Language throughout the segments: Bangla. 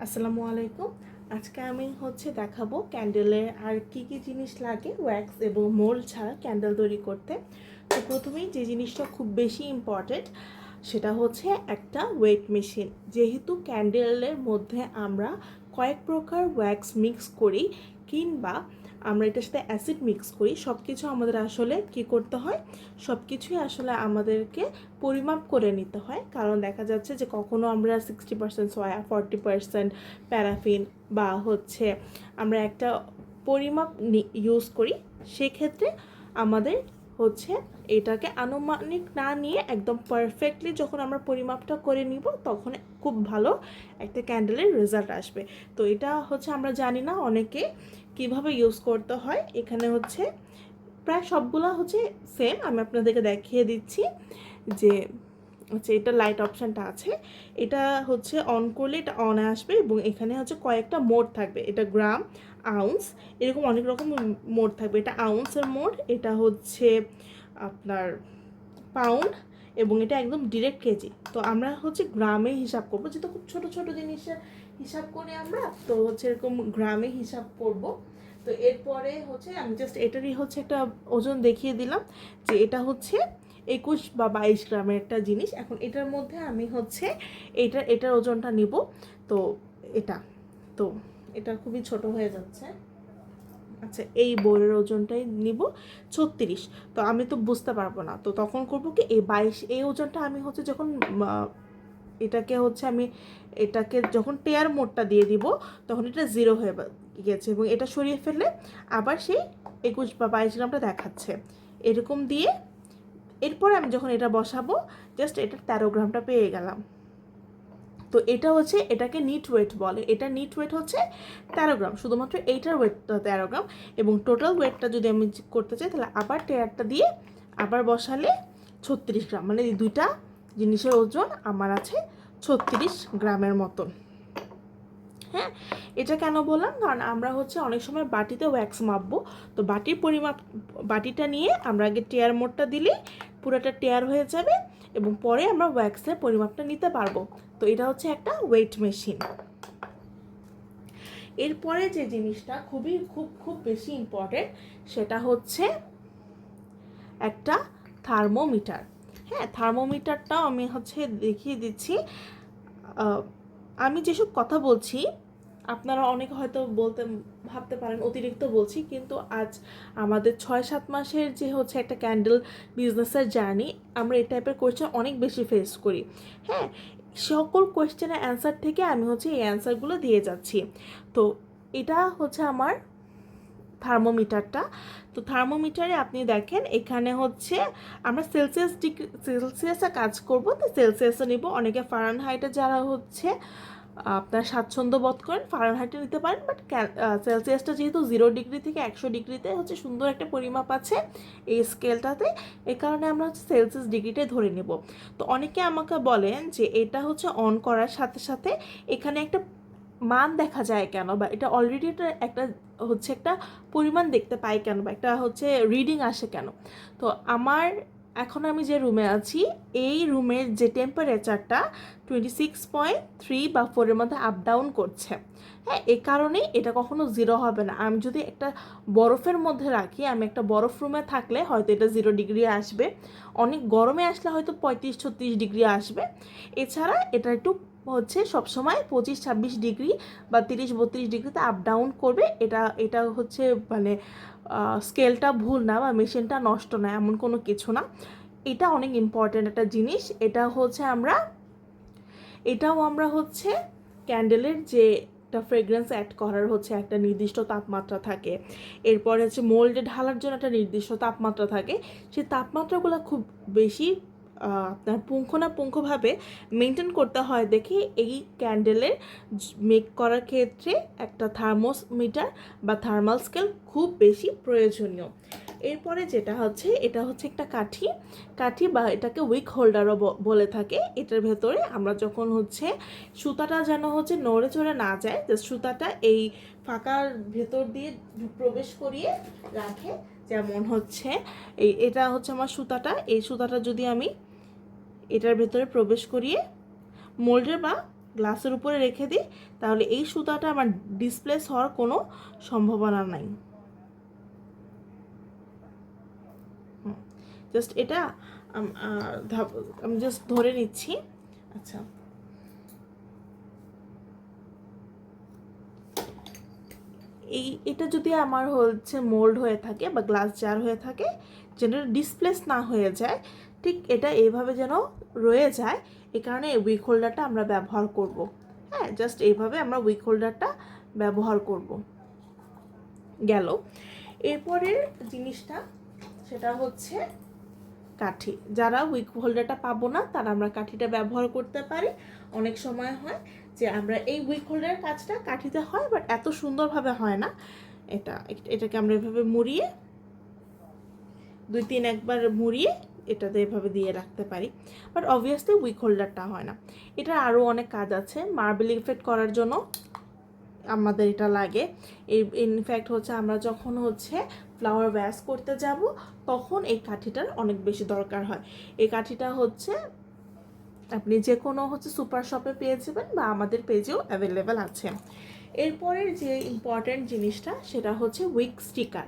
আসসালামু আলাইকুম। আজকে আমি দেখাবো ক্যান্ডেলের আর কি কি জিনিস লাগে ওয়্যাক্স এবং মোল্ড ছাড়া ক্যান্ডেল তৈরি করতে। তো প্রথমেই যে জিনিসটা খুব বেশি ইম্পর্টেন্ট সেটা হচ্ছে একটা ওয়েট মেশিন। যেহেতু ক্যান্ডেলের মধ্যে আমরা কয়েক প্রকার ওয়্যাক্স মিক্স করি কিংবা আমরা এটার সাথে অ্যাসিড মিক্স করি, সব কিছু আমাদের আসলে কি করতে হয়, সব কিছুই আসলে আমাদেরকে পরিমাপ করে নিতে হয়। কারণ দেখা যাচ্ছে যে কখনো আমরা 60% সয়া, 40% প্যারাফিন বা আমরা একটা পরিমাপ ইউজ করি। সেক্ষেত্রে আমাদের এটাকে আনুমানিক না নিয়ে একদম পারফেক্টলি যখন আমরা পরিমাপটা করে নিব তখন খুব ভালো একটা ক্যান্ডেলের রেজাল্ট আসবে। তো এটা আমরা জানি না অনেকে কিভাবে ইউজ করতে হয়। এখানে প্রায় সবগুলা সেম। আমি আপনাদেরকে দেখিয়ে দিচ্ছি যে এটা লাইট অপশানটা আছে, এটা অন করলে এটা অন আসবে এবং এখানে কয়েকটা মোড থাকবে। এটা গ্রাম, আউন্স, এরকম অনেক রকম মোড থাকবে। এটা আউন্সের মোড, এটা আপনার পাউন্ড, এবং এটা একদম ডিরেক্ট কেজি। তো আমরা গ্রামে হিসাব করবো, যেহেতু খুব ছোট ছোট জিনিসের হিসাব করি আমরা, তো এরকম গ্রামে হিসাব করব। তো এরপরে আমি জাস্ট এটারই একটা ওজন দেখিয়ে দিলাম যে এটা 21 বা 22 গ্রামের একটা জিনিস। এখন এটার মধ্যে আমি এটার ওজনটা নিব। তো এটা তো এটা খুবই ছোট হয়ে যাচ্ছে। আচ্ছা, এই বোরের ওজনটাই নিব 36। তো আমি তো বুঝতে পারবো না, তো তখন করব কি, এই 22 এই ওজনটা আমি যখন এটাকে আমি এটাকে যখন টেয়ার মোডটা দিয়ে দিব তখন এটা 0 হয়ে গেছে এবং এটা সরিয়ে ফেললে আবার সেই 21 বা 22 গ্রামটা দেখাচ্ছে এরকম দিয়ে। এরপরে আমি যখন এটা বসাবো জাস্ট এটা 13 গ্রামটা পেয়ে গেলাম। তো এটা এটাকে নিট ওয়েট বলে। এটা নিট ওয়েট 13 গ্রাম, শুধুমাত্র এইটার ওয়েটটা 13 গ্রাম। এবং টোটাল ওয়েটটা যদি আমি করতে চাই তাহলে আবার টেয়ারটা দিয়ে আবার বসালে 36 গ্রাম, মানে এই দুইটা জিনিসের ওজন আমার আছে 36 গ্রামের মতন। হ্যাঁ, এটা কেন বললাম, কারণ আমরা অনেক সময় বাটিতে ওয়্যাক্স মাপবো। তো বাটির পরিমাপ, বাটিটা নিয়ে আমরা আগে টেয়ার মোডটা দিলেই পুরোটা টেয়ার হয়ে যাবে এবং পরে আমরা ওয়্যাক্সের পরিমাপটা নিতে পারবো। তো এটা একটা ওয়েট মেশিন। এরপরে যে জিনিসটা খুব খুব বেশি ইম্পর্টেন্ট সেটা একটা থার্মোমিটার। হ্যাঁ, থার্মোমিটারটাও আমি দেখিয়ে দিচ্ছি। আমি যেসব কথা বলছি আপনারা অনেকে হয়তো ভাবতে পারেন অতিরিক্ত বলছি, কিন্তু আজ আমাদের 6-7 মাসের যে একটা ক্যান্ডেল বিজনেসের জার্নি, আমরা এই টাইপের কোয়েশ্চেন অনেক বেশি ফেস করি। হ্যাঁ, সকল কোয়েশ্চেনের অ্যান্সার থেকে আমি এই অ্যান্সারগুলো দিয়ে যাচ্ছি। তো এটা আমার থার্মোমিটারটা। তো থার্মোমিটারে আপনি দেখেন এখানে আমরা সেলসিয়াসে কাজ করব, তো সেলসিয়াসে নিব। অনেকে ফারেনহাইটে যারা আপনার স্বাচ্ছন্দ্য বোধ করেন ফারেনহাইটে নিতে পারেন, বাট সেলসিয়াসটা যেহেতু 0 ডিগ্রি থেকে 100 ডিগ্রিতে সুন্দর একটা পরিমাপ আছে এই স্কেলটাতে, এই কারণে আমরা সেলসিয়াস ডিগ্রিটাই ধরে নেব। তো অনেকে আমাকে বলেন যে এটা অন করার সাথে সাথে এখানে একটা মান দেখা যায় কেন, বা এটা অলরেডি একটা একটা পরিমাণ দেখতে পাই কেন, বা একটা রিডিং আসে কেন। তো এখন আমি যে রুমে আছি এই রুমের যে টেম্পারেচারটা 26.3 বা 4-এর মধ্যে আপ ডাউন করছে। হ্যাঁ, এই কারণেই এটা কখনো 0 হবে না। আমি যদি একটা বরফের মধ্যে রাখি, আমি একটা বরফ রুমে থাকলে হয়তো এটা 0 ডিগ্রি আসবে, অনেক গরমে আসলে হয়তো 35-36 ডিগ্রি আসবে। এছাড়া এটা একটু সবসময় 25-26 ডিগ্রি বা 30-32 ডিগ্রিতে আপ ডাউন করবে। এটা মানে স্কেলটা ভুল না বা মেশিনটা নষ্ট না, এমন কোনো কিছু না। এটা অনেক ইম্পর্ট্যান্ট একটা জিনিস। এটাও আমরা ক্যান্ডেলের যে একটা ফ্রেগ্রেন্স অ্যাড করার একটা নির্দিষ্ট তাপমাত্রা থাকে, এরপরে মোল্ডে ঢালার জন্য একটা নির্দিষ্ট তাপমাত্রা থাকে। সেই তাপমাত্রাগুলো খুব বেশি আপনার পুঙ্খানুপুঙ্খভাবে মেনটেন করতে হয় দেখে এই ক্যান্ডেলের মেক করার ক্ষেত্রে একটা থার্মোমিটার বা থার্মাল স্কেল খুব বেশি প্রয়োজনীয়। এরপরে যেটা এটা একটা কাঠি বা এটাকে উইক হোল্ডারও বলে থাকে। এটার ভেতরে আমরা যখন সুতাটা যেন নড়ে চড়ে না যায়, জাস্ট সুতাটা এই ফাঁকার ভেতর দিয়ে প্রবেশ করিয়ে রাখে। যেমন এটা আমার সুতাটা, এই সুতাটা যদি আমি এটার ভেতরে প্রবেশ করিয়ে মোল্ডের বা গ্লাসের উপরে রেখে দিই, তাহলে এই সুতাটা আমার ডিসপ্লেস হওয়ার কোনো সম্ভাবনা নাই। জাস্ট এটা আমি জাস্ট ধরে নিচ্ছি। আচ্ছা, এটা যদি আমার হচ্ছে মোল্ড হয়ে থাকে বা গ্লাস জার হয়ে থাকে, যেন ডিসপ্লেস না হয়ে যায়, ঠিক এটা এইভাবে যেন রয়ে যায়, এই কারণে এই উইক হোল্ডারটা আমরা ব্যবহার করব। হ্যাঁ, জাস্ট এইভাবে আমরা উইক হোল্ডারটা ব্যবহার করব। গেল এরপরের জিনিসটা, সেটা হচ্ছে কাঠি। যারা উইক হোল্ডারটা পাবো না, তারা আমরা কাঠিটা ব্যবহার করতে পারি। অনেক সময় হয় যে আমরা এই উইক হোল্ডারের কাজটা কাঠিতে হয়, বাট এত সুন্দরভাবে হয় না। এটাকে আমরা এভাবে মুড়িয়ে 2-3 একবার মুড়িয়ে এটাতে এভাবে দিয়ে রাখতে পারি, বাট অবভিয়াসলি উইক হোল্ডারটা হয় না। এটা আরও অনেক কাজ আছে। মার্বেল ইফেক্ট করার জন্য আমাদের এটা লাগে। ইনফ্যাক্ট হচ্ছে আমরা যখন হচ্ছে ফ্লাওয়ার ভ্যাস করতে যাব, তখন এই কাঠিটার অনেক বেশি দরকার হয়। এই কাঠিটা হচ্ছে আপনি যে কোনো হচ্ছে সুপার শপে পেয়ে যাবেন বা আমাদের পেজেও অ্যাভেলেবেল আছে। এরপরের যে ইম্পর্ট্যান্ট জিনিসটা, সেটা হচ্ছে উইক স্টিকার।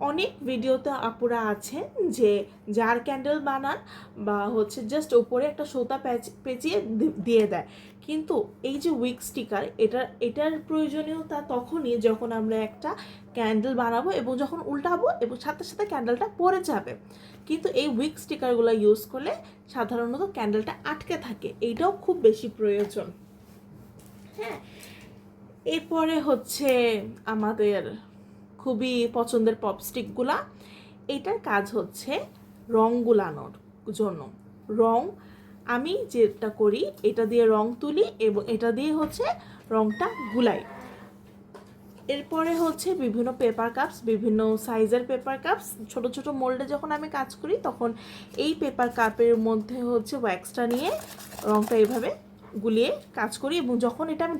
অনেক ভিডিওতে আপুরা আছেন যে জার ক্যান্ডেল বানান বা হচ্ছে জাস্ট উপরে একটা সুতা পেঁচিয়ে দিয়ে দেয়, কিন্তু এই যে উইক স্টিকার, এটার প্রয়োজনীয়তা তখনই যখন আমরা একটা ক্যান্ডেল বানাবো এবং যখন উল্টাবো এবং সাথে সাথে ক্যান্ডেলটা পড়ে যাবে। কিন্তু এই উইক স্টিকারগুলো ইউজ করলে সাধারণত ক্যান্ডেলটা আটকে থাকে, এইটাও খুব বেশি প্রয়োজন। হ্যাঁ, এরপরে হচ্ছে আমাদের খুবই পছন্দের পপস্টিকগুলা। এটার কাজ হচ্ছে রং গুলানোর জন্য। রং আমি যেটা করি, এটা দিয়ে রং তুলি এবং এটা দিয়ে হচ্ছে রংটা গুলাই। এরপরে হচ্ছে বিভিন্ন পেপার কাপস, বিভিন্ন সাইজের পেপার কাপস, ছোট ছোট মোল্ডে যখন আমি কাজ করি, তখন এই পেপার কাপের মধ্যে হচ্ছে ওয়্যাক্সটা নিয়ে রংটা এইভাবে গুলিয়ে কাজ করি, এবং যখন এটা আমি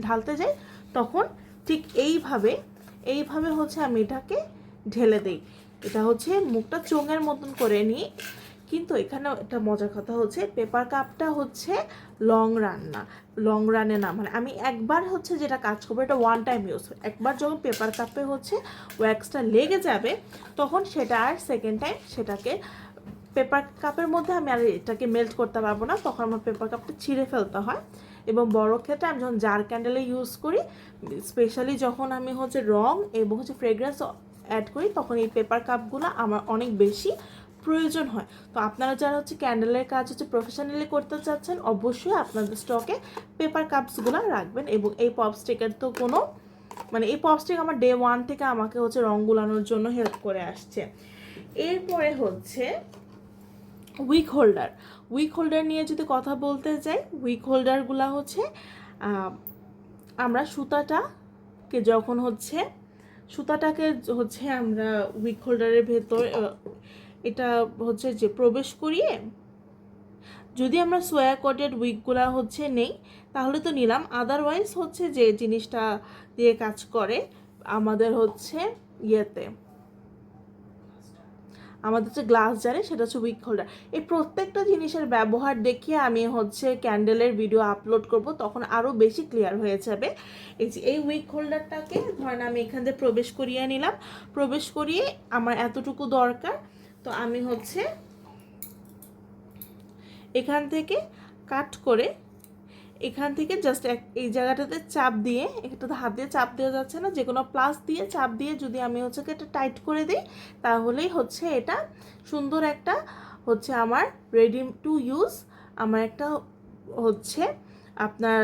ঢালতে যাই, তখন ঠিক এইভাবে হচ্ছে আমি এটাকে ঢেলে দিই। এটা হচ্ছে মুখটা চোঙের মতন করে নিই। কিন্তু এখানে একটা মজার কথা হচ্ছে, পেপার কাপটা হচ্ছে লং রানে না, মানে আমি একবার হচ্ছে যেটা কাজ করবো, এটা ওয়ান টাইম ইউজ। একবার যখন পেপার কাপে হচ্ছে ওয়্যাক্সটা লেগে যাবে, তখন সেটা আর সেকেন্ড টাইম সেটাকে পেপার কাপের মধ্যে আমি আর এটাকে মেল্ট করতে পারবো না, তখন আমার পেপার কাপটা ছিঁড়ে ফেলতে হয়। এবং বড় ক্ষেত্রে আমি যখন জার ক্যান্ডেলে ইউজ করি, স্পেশালি যখন আমি হচ্ছে রং এবং হচ্ছে ফ্রেগ্রেন্স অ্যাড করি, তখন এই পেপার কাপগুলো আমার অনেক বেশি প্রয়োজন হয়। তো আপনারা যারা হচ্ছে ক্যান্ডেলের কাজ হচ্ছে প্রফেশনালি করতে চাচ্ছেন, অবশ্যই আপনাদের স্টকে পেপার কাপসগুলো রাখবেন। এবং এই পপস্টিকের তো কোনো মানে এই পপস্টিক আমার ডে 1 থেকে আমাকে হচ্ছে রং গুলানোর জন্য হেল্প করে আসছে। এরপরে হচ্ছে উইক হোল্ডার নিয়ে যদি কথা বলতে যাই, উইক হোল্ডারগুলো হচ্ছে আমরা সুতাটাকে আমরা উইক হোল্ডারের ভেতর এটা হচ্ছে যে প্রবেশ করিয়ে, যদি আমরা সোয়া কোটেড উইকগুলা হচ্ছে নেই, তাহলে তো নিলাম। আদারওয়াইজ হচ্ছে যে জিনিসটা দিয়ে কাজ করে আমাদের হচ্ছে আমাদের যে গ্লাস জারে, সেটা হচ্ছে উইক হোল্ডার। এই প্রত্যেকটা জিনিসের ব্যবহার দেখিয়ে আমি হচ্ছে ক্যান্ডেলের ভিডিও আপলোড করব, তখন আরও বেশি ক্লিয়ার হয়ে যাবে। এই উইক হোল্ডারটাকে ধরেন আমি এখান থেকে প্রবেশ করিয়ে নিলাম, প্রবেশ করিয়ে আমার এতটুকু দরকার, তো আমি হচ্ছে এখান থেকে কাট করে এখান থেকে জাস্ট এই জায়গাটাতে চাপ দিয়ে, এটাতে হাত দিয়ে চাপ দেওয়া যাচ্ছে না, যে কোনো প্লাস দিয়ে চাপ দিয়ে যদি আমি হচ্ছে এটা টাইট করে দিই, তাহলেই হচ্ছে এটা সুন্দর একটা হচ্ছে আমার রেডি টু ইউজ আমার একটা হচ্ছে আপনার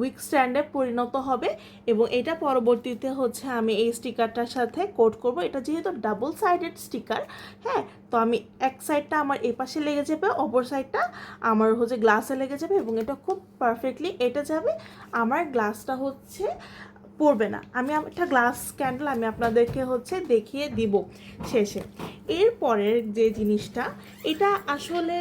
উইক স্ট্যান্ডে পরিণত হবে। এবং এটা পরবর্তীতে হচ্ছে আমি এই স্টিকারটার সাথে কোট করব। এটা যেহেতু ডাবল সাইডেড স্টিকার, হ্যাঁ, তো আমি এক সাইডটা আমার এই পাশে লেগে যাবে, অপর সাইডটা আমার হচ্ছে গ্লাসে লেগে যাবে, এবং এটা খুব পারফেক্টলি এটা যাবে, আমার গ্লাসটা হচ্ছে পড়বে না। আমি একটা গ্লাস ক্যান্ডেল আমি আপনাদেরকে হচ্ছে দেখিয়ে দিব শেষে। এরপরের যে জিনিসটা, এটা আসলে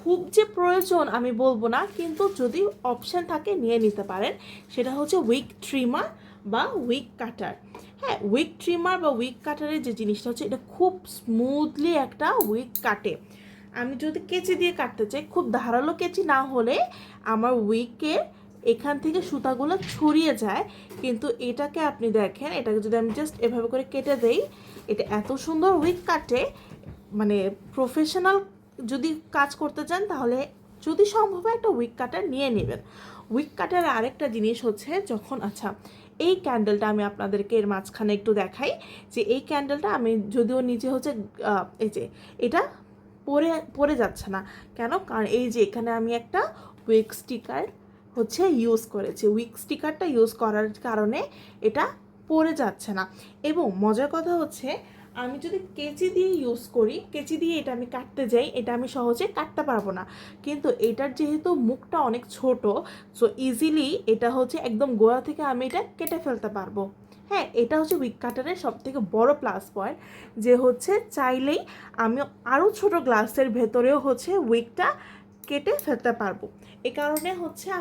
খুব যে প্রয়োজন আমি বলবো না, কিন্তু যদি অপশান থাকে নিয়ে নিতে পারেন। সেটা হচ্ছে উইক ট্রিমার বা উইক কাটার। হ্যাঁ, উইক ট্রিমার বা উইক কাটারের যে জিনিসটা হচ্ছে, এটা খুব স্মুথলি একটা উইক কাটে। আমি যদি কেচি দিয়ে কাটতে চাই, খুব ধারালো কেচি না হলে আমার উইকের এখান থেকে সুতাগুলো ছড়িয়ে যায়। কিন্তু এটাকে আপনি দেখেন, এটাকে যদি আমি জাস্ট এভাবে করে কেটে দেই, এটা এত সুন্দর উইক কাটে। মানে প্রফেশনাল যদি কাজ করতে চান তাহলে যদি সম্ভব হয় একটা উইক কাটার নিয়ে নেবেন। উইক কাটার আরেকটা জিনিস হচ্ছে, যখন এই ক্যান্ডেলটা আমি আপনাদেরকে এর মাঝখানে একটু দেখাই, যে এই ক্যান্ডেলটা আমি যদিও নিচে হচ্ছে এই যে এটা পরে পরে যাচ্ছে না কেন, কারণ এই যে এখানে আমি একটা উইক স্টিকার ইউজ করেছি। উইক স্টিকারটা ইউজ করার কারণে এটা পরে যাচ্ছে না। এবং মজার কথা হচ্ছে, আমি যদি কেচি দিয়ে ইউজ করি, কেচি দিয়ে এটা আমি কাটতে যাই, এটা আমি সহজে কাটতে পারবো না। কিন্তু এটার যেহেতু মুখটা অনেক ছোট, সো ইজিলি এটা একদম গোড়া থেকে আমি এটা কেটে ফেলতে পারবো। হ্যাঁ, এটা উইক কাটারের সব থেকে বড় প্লাস পয়েন্ট, যে চাইলেই আমি আরও ছোট গ্লাসের ভেতরেও উইকটা কেটে ফেলতে পারবো। এ কারণে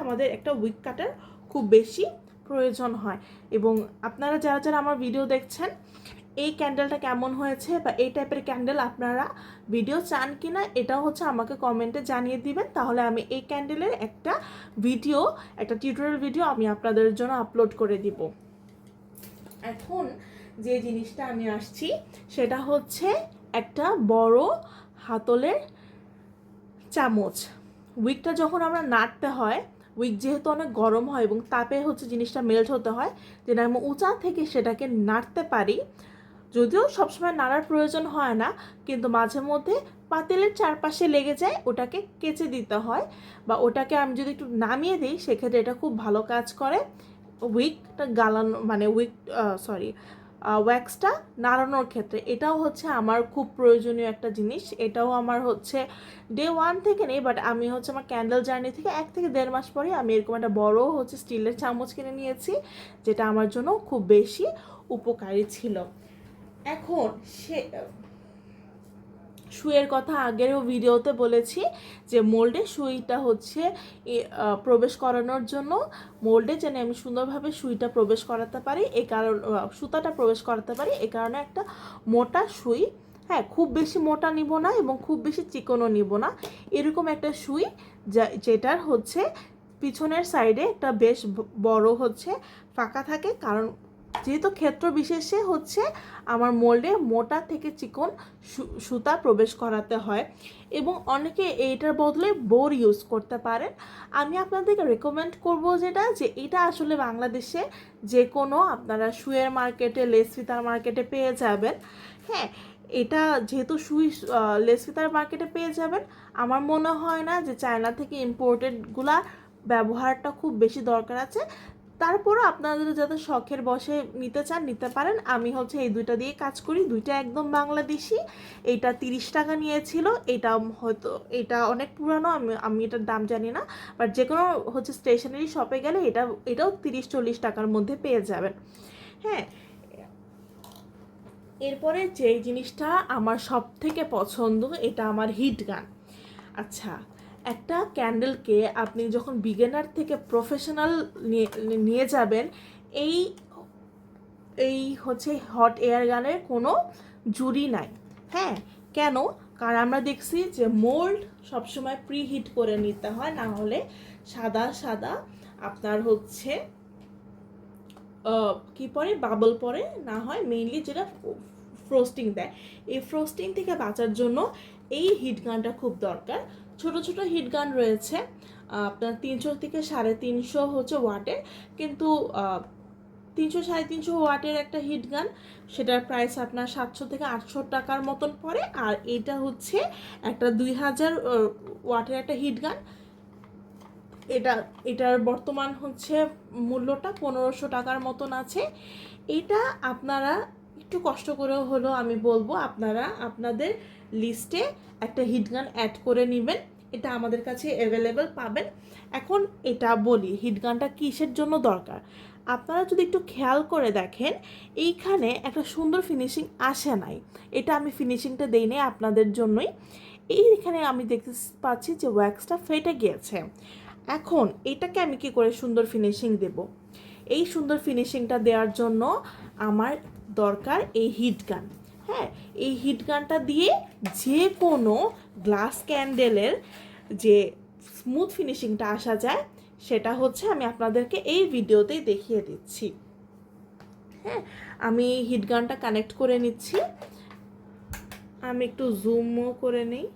আমাদের একটা উইক কাটার খুব বেশি প্রয়োজন হয়। এবং আপনারা যারা যারা আমার ভিডিও দেখছেন, এই ক্যান্ডেলটা কেমন হয়েছে বা এই টাইপের ক্যান্ডেল আপনারা ভিডিও চান কি না, এটাও আমাকে কমেন্টে জানিয়ে দিবেন। তাহলে আমি এই ক্যান্ডেলের একটা টিউটোরিয়াল ভিডিও আমি আপনাদের জন্য আপলোড করে দিব। এখন যে জিনিসটা আমি আসছি সেটা একটা বড় হাতলের চামচ। উইকটা যখন আমরা নাড়তে হয়, উইক যেহেতু অনেক গরম হয় এবং তাপে জিনিসটা মেল্ট হতে হয়, যেটা আমি উঁচা থেকে সেটাকে নাড়তে পারি। যদিও সবসময় নাড়ার প্রয়োজন হয় না, কিন্তু মাঝে মধ্যে পাতিলের চারপাশে লেগে যায়, ওটাকে কেচে দিতে হয়। বা ওটাকে আমি যদি একটু নামিয়ে দিই, সেক্ষেত্রে এটা খুব ভালো কাজ করে উইকটা গালানো, ওয়্যাক্সটা নাড়ানোর ক্ষেত্রে। এটাও আমার খুব প্রয়োজনীয় একটা জিনিস। এটাও আমার ডে 1 থেকে নেই, বাট আমি আমার ক্যান্ডেল জার্নি থেকে 1 থেকে 1.5 মাস পরে আমি এরকম একটা বড় স্টিলের চামচ কিনে নিয়েছি, যেটা আমার জন্য খুব বেশি উপকারী ছিল। এখন সুইয়ের কথা আগেরও ভিডিওতে বলেছি, যে মোল্ডে সুইটা প্রবেশ করানোর জন্য, মোল্ডে যেন আমি সুন্দরভাবে সুইটা প্রবেশ করাতে পারি, এই কারণ সুতাটা প্রবেশ করাতে পারি, এই কারণে একটা মোটা সুই, হ্যাঁ খুব বেশি মোটা নিব না এবং খুব বেশি চিকনও নিব না, এরকম একটা সুই যেটার পিছনের সাইডে একটা বেশ বড় ফাঁকা থাকে। কারণ যেহেতু ক্ষেত্র বিশেষে আমার মোল্ডে মোটা থেকে চিকন সুতা প্রবেশ করাতে হয়। এবং অনেকে এইটার বদলে বোর ইউজ করতে পারেন। আমি আপনাদেরকে রেকমেন্ড করব যে এটা আসলে বাংলাদেশে যে কোনো আপনারা সুইয়ের মার্কেটে, লেস ফিতার মার্কেটে পেয়ে যাবেন। হ্যাঁ, এটা যেহেতু লেস ফিতার মার্কেটে পেয়ে যাবেন, আমার মনে হয় না যে চায়না থেকে ইম্পোর্টেডগুলা ব্যবহারটা খুব বেশি দরকার আছে। তারপরও আপনাদের যাতে শখের বসে নিতে চান নিতে পারেন। আমি এই দুইটা দিয়ে কাজ করি, দুইটা একদম বাংলাদেশি। এইটা 30 টাকা নিয়েছিল, এটা অনেক পুরানো, আমি এটার দাম জানি না, বাট যে কোনো স্টেশনারি শপে গেলে এটাও 30-40 টাকার মধ্যে পেয়ে যাবেন। হ্যাঁ, এরপরে যেই জিনিসটা আমার সব থেকে পছন্দ, এটা আমার হিট গান। আচ্ছা, একটা ক্যান্ডেলকে আপনি যখন বিগিনার থেকে প্রফেশনাল নিয়ে যাবেন, এই এই হট এয়ার গানের কোনো জুড়ি নাই। হ্যাঁ, কেন? কারণ আমরা দেখছি যে মোল্ড সবসময় প্রি হিট করে নিতে হয়, না হলে সাদা সাদা আপনার কি পরে, বাবল পরে, না হয় মেইনলি যেটা ফ্রোস্টিং দেয়। এই ফ্রোস্টিং থেকে বাঁচার জন্য এই হিট গানটা খুব দরকার। ছোট ছোট হিট গান রয়েছে আপনার 300 থেকে 350 ওয়াটের, কিন্তু 300-350 ওয়াটের একটা হিট গান, সেটার প্রাইস আপনার 700 থেকে 800 টাকার মতন পড়ে। আর এটা একটা 2000 ওয়াটের একটা হিট গান, এটার বর্তমান মূল্যটা 1500 টাকার মতন আছে। এটা আপনারা একটু কষ্ট করেও হলেও আমি বলবো আপনারা আপনাদের লিস্টে একটা হিট গান অ্যাড করে নেবেন। এটা আমাদের কাছে অ্যাভেলেবেল পাবেন। এখন এটা বলি হিট গানটা কিসের জন্য দরকার। আপনারা যদি একটু খেয়াল করে দেখেন, এইখানে একটা সুন্দর ফিনিশিং আসে নাই। এটা আমি ফিনিশিংটা দেই নাই আপনাদের জন্যই। এইখানে আমি দেখতে পাচ্ছি যে ওয়্যাক্সটা ফেটে গিয়েছে। এখন এটাকে আমি কি করে সুন্দর ফিনিশিং দেব? এই সুন্দর ফিনিশিংটা দেওয়ার জন্য আমার দরকার এই হিট গান। হ্যাঁ, এই হিট গানটা দিয়ে যে কোনো গ্লাস ক্যান্ডেলের যে স্মুথ ফিনিশিংটা আসা যায় সেটা হচ্ছে আমি আপনাদেরকে এই ভিডিওতেই দেখিয়ে দিচ্ছি। হ্যাঁ, আমি হিট গানটা কানেক্ট করে নিচ্ছি, আমি একটু জুমও করে নিই।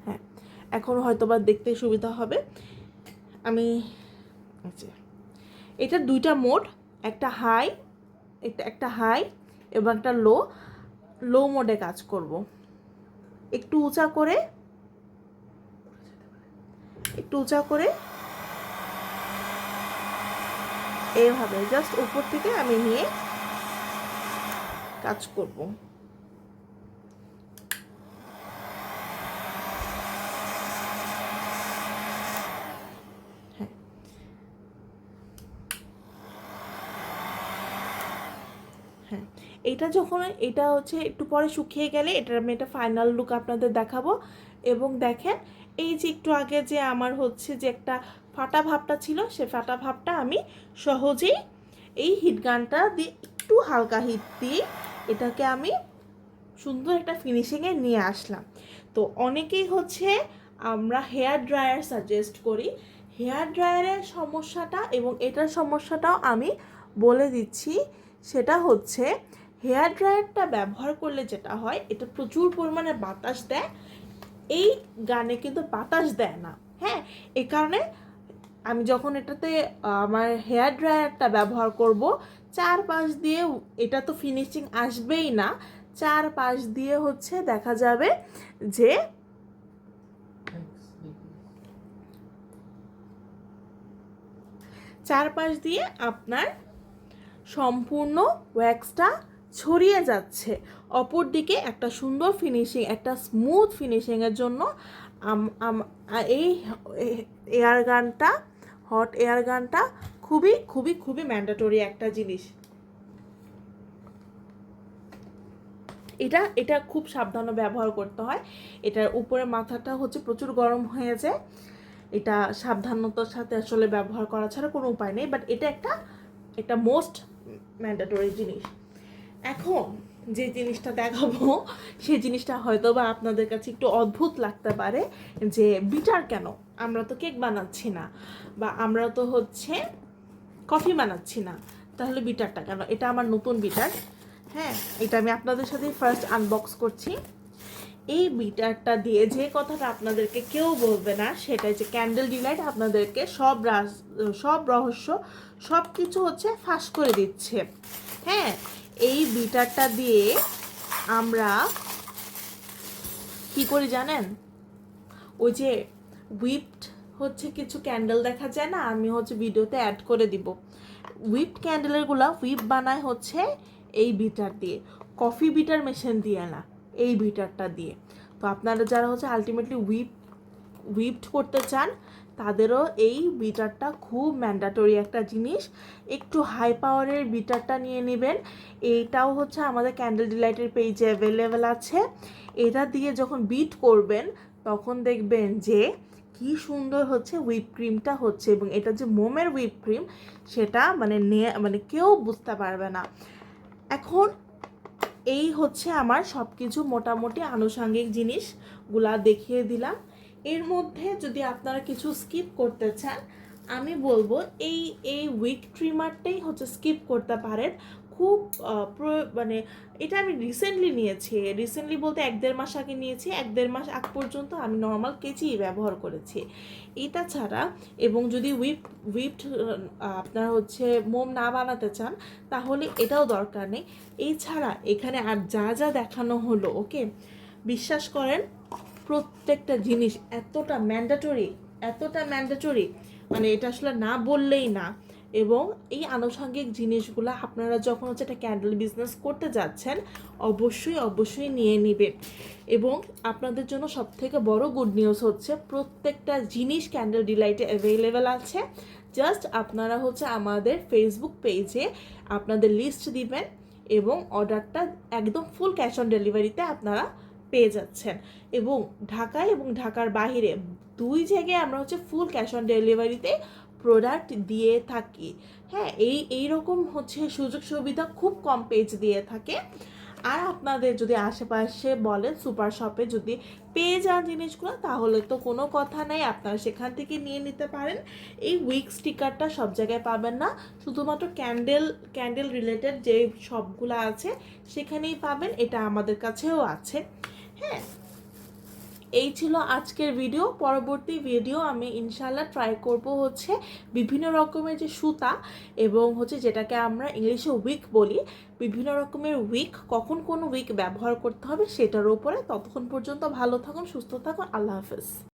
হ্যাঁ, এখন হয়তো বা দেখতে সুবিধা হবে। আমি আচ্ছা, এটার দুইটা মোড, একটা হাই একটা হাই এবং একটা লো মোডে কাজ করব। একটু উঁচা করে এইভাবে জাস্ট উপর থেকে আমি নিয়ে কাজ করব। হ্যাঁ, হ্যাঁ, এটা হচ্ছে একটু পরে শুকিয়ে গেলে এটার আমি একটা ফাইনাল লুক আপনাদের দেখাবো। এবং দেখেন, এই যে একটু আগে যে আমার হচ্ছে যে একটা ফাটা ভাবটা ছিল, সে ফাটা ভাবটা আমি সহজেই এই হিট গানটা দিয়ে একটু হালকা হিট দিয়ে এটাকে আমি সুন্দর একটা ফিনিশিংয়ে নিয়ে আসলাম। তো অনেকেই হচ্ছে আমরা হেয়ার ড্রায়ার সাজেস্ট করি। হেয়ার ড্রায়ারের সমস্যাটা এবং এটার সমস্যাটাও আমি বলে দিচ্ছি। সেটা হচ্ছে হেয়ার ড্রায়ারটা ব্যবহার করলে যেটা হয়, এটা প্রচুর পরিমাণে বাতাস দেয়। এই গানে কিন্তু বাতাস দেয় না। হ্যাঁ, এই কারণে আমি যখন এটাতে আমার হেয়ার ড্রায়ারটা ব্যবহার করব, চারপাশ দিয়ে এটা তো ফিনিশিং আসবেই না, চারপাশ দিয়ে হচ্ছে দেখা যাবে যে চারপাশ দিয়ে আপনার সম্পূর্ণ ওয়্যাক্সটা ছড়িয়ে যাচ্ছে। অপর দিকে একটা সুন্দর ফিনিশিং, একটা স্মুথ ফিনিশিংয়ের জন্য এই এয়ার গানটা, হট এয়ার গানটা খুবই খুবই খুবই ম্যান্ডেটরি একটা জিনিস। এটা খুব সাবধানে ব্যবহার করতে হয়। এটার উপরে মাথাটা হচ্ছে প্রচুর গরম হয়ে যায়, এটা সাবধানতার সাথে আসলে ব্যবহার করা ছাড়া কোনো উপায় নেই। বাট এটা মোস্ট ম্যান্ডেটরি জিনিস। এখন যে জিনিসটা দেখাবো সেই জিনিসটা হয়তো বা আপনাদের কাছে একটু অদ্ভুত লাগতে পারে, যে বিটার কেন, আমরা তো কেক বানাচ্ছি না, বা আমরা তো হচ্ছে কফি বানাচ্ছি না, তাহলে বিটারটা কেন? এটা আমার নতুন বিটার। হ্যাঁ, এটা আমি আপনাদের সাথে ফার্স্ট আনবক্স করছি। এই বিটারটা দিয়ে যে কথাটা আপনাদেরকে কেউ বলবে না, সেটাই যে ক্যান্ডেল ডিলাইট আপনাদেরকে সব রহস্য সব কিছু হচ্ছে ফাঁস করে দিচ্ছে। হ্যাঁ, এই বিটারটা দিয়ে আমরা কি করি জানেন? ওই যে হুইপড হচ্ছে কিছু ক্যান্ডেল দেখা যায় না, আমি হচ্ছে ভিডিওতে অ্যাড করে দিব। হুইপড ক্যান্ডেলেরগুলো হুইপ বানায় হচ্ছে এই বিটার দিয়ে, কফি বিটার মেশিন দিয়ে না, এই বিটারটা দিয়ে। তো আপনারা যারা হচ্ছে আলটিমেটলি হুইপড করতে চান, তাদেরও এই বিটারটা খুব ম্যান্ডেটরি একটা জিনিস। একটু হাই পাওয়ারের বিটারটা নিয়ে নেবেন। এইটাও হচ্ছে আমাদের ক্যান্ডেল ডিলাইটের পেজে অ্যাভেলেবেল আছে। এটা দিয়ে যখন বিট করবেন তখন দেখবেন যে কি সুন্দর হচ্ছে হুইপ ক্রিমটা হচ্ছে, এবং এটা যে মোমের হুইপ ক্রিম সেটা মানে কেউ বুঝতে পারবে না। এখন এই হচ্ছে আমার সব কিছু মোটামুটি আনুষঙ্গিক জিনিসগুলা দেখিয়ে দিলাম। এর মধ্যে যদি আপনারা কিছু স্কিপ করতে চান, আমি বলবো এই এই উইক ট্রিমারটাই হচ্ছে স্কিপ করতে পারেন। খুব মানে এটা আমি রিসেন্টলি বলতে 1-1.5 মাস আগে নিয়েছি। 1-1.5 মাস আগ পর্যন্ত আমি নর্মাল কেচি ব্যবহার করেছি। এটা ছাড়া, এবং যদি হুইপড আপনার হচ্ছে মোম না বানাতে চান, তাহলে এটাও দরকার নেই। এছাড়া এখানে আর যা যা দেখানো হলো, ওকে, বিশ্বাস করেন প্রত্যেকটা জিনিস এতটা ম্যান্ডেটরি, মানে এটা আসলে না বললেই না। এবং এই আনুষঙ্গিক জিনিসগুলো আপনারা যখন হচ্ছে একটা ক্যান্ডেল বিজনেস করতে যাচ্ছেন, অবশ্যই নিয়ে নেবেন। এবং আপনাদের জন্য সবথেকে বড় গুড নিউজ হচ্ছে প্রত্যেকটা জিনিস ক্যান্ডেল ডিলাইটে অ্যাভেলেবেল আছে। জাস্ট আপনারা হচ্ছে আমাদের ফেসবুক পেজে আপনাদের লিস্ট দিবেন এবং অর্ডারটা একদম ফুল ক্যাশ অন ডেলিভারিতে আপনারা পেয়ে যাচ্ছেন। এবং ঢাকায় এবং ঢাকার বাইরে 2 জায়গায় আমরা হচ্ছে ফুল ক্যাশ অন ডেলিভারিতে প্রোডাক্ট দিয়ে থাকি। হ্যাঁ, এইরকম হচ্ছে সুযোগ সুবিধা খুব কম পেজ দিয়ে থাকে। আর আপনাদের যদি আশেপাশে বলেন সুপার শপে যদি পেয়ে যান জিনিসগুলো, তাহলে তো কোনো কথা নেই, আপনারা সেখান থেকে নিয়ে নিতে পারেন। এই উইক স্টিকারটা সব জায়গায় পাবেন না, শুধুমাত্র ক্যান্ডেল রিলেটেড যে শপগুলো আছে সেখানেই পাবেন। এটা আমাদের কাছেও আছে। হ্যাঁ, এই ছিল আজকের ভিডিও। পরবর্তী ভিডিও আমি ইনশাল্লাহ ট্রাই করব হচ্ছে বিভিন্ন রকমের যে সুতা এবং হচ্ছে যেটাকে আমরা ইংলিশে উইক বলি, বিভিন্ন রকমের উইক, কখন কোন উইক ব্যবহার করতে হবে সেটার উপরে। ততক্ষণ পর্যন্ত ভালো থাকুন, সুস্থ থাকুন, আল্লাহ হাফেজ।